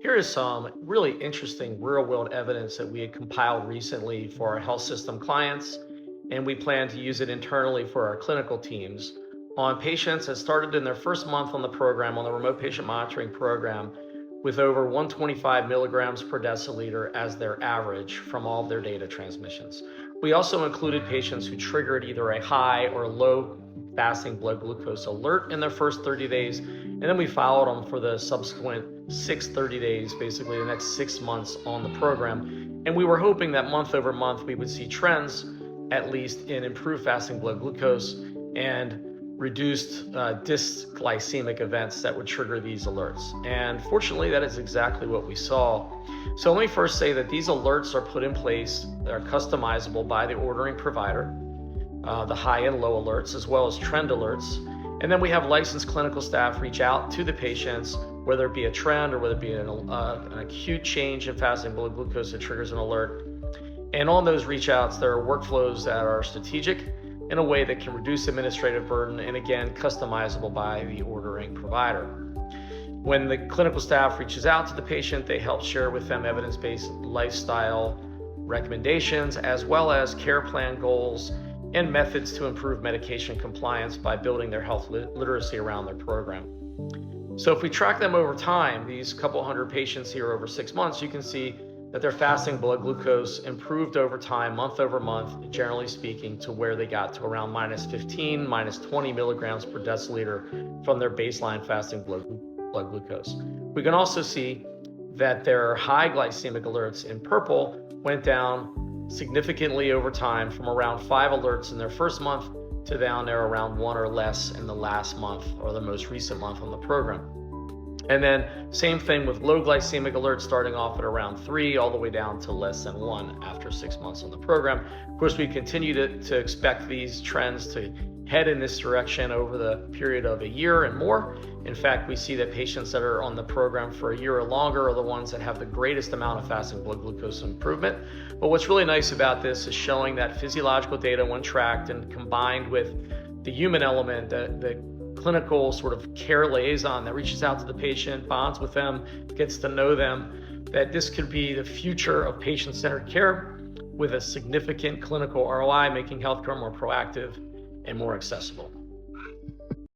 Here is some really interesting real world evidence that we had compiled recently for our health system clients, and we plan to use it internally for our clinical teams on patients that started in their first month on the program, on the remote patient monitoring program, with over 125 milligrams per deciliter as their average from all of their data transmissions. We also included patients who triggered either a high or low fasting blood glucose alert in their first 30 days, and then we followed them for the subsequent 30 days, basically the next 6 months on the program. And we were hoping that month over month we would see trends, at least in improved fasting blood glucose and reduced dysglycemic events that would trigger these alerts. And fortunately, that is exactly what we saw. So let me first say that these alerts are put in place, they're customizable by the ordering provider, the high and low alerts, as well as trend alerts. And then we have licensed clinical staff reach out to the patients, whether it be a trend or whether it be an acute change in fasting blood glucose that triggers an alert. And on those reach outs, there are workflows that are strategic in a way that can reduce administrative burden and, again, customizable by the ordering provider. When the clinical staff reaches out to the patient, they help share with them evidence-based lifestyle recommendations, as well as care plan goals and methods to improve medication compliance by building their health literacy around their program. So if we track them over time, these couple hundred patients here over 6 months, you can see that their fasting blood glucose improved over time, month over month, generally speaking, to where they got to around -15, -20 milligrams per deciliter from their baseline fasting blood glucose. We can also see that their high glycemic alerts in purple went down significantly over time, from around 5 alerts in their first month to down there around 1 or less in the last month or the most recent month on the program. And then same thing with low glycemic alerts, starting off at around 3 all the way down to less than 1 after 6 months on the program. Of course, we continue to expect these trends to head in this direction over the period of a year and more. In fact, we see that patients that are on the program for a year or longer are the ones that have the greatest amount of fasting blood glucose improvement. But what's really nice about this is showing that physiological data, when tracked and combined with the human element, the clinical sort of care liaison that reaches out to the patient, bonds with them, gets to know them, that this could be the future of patient-centered care with a significant clinical ROI, making healthcare more proactive and more accessible.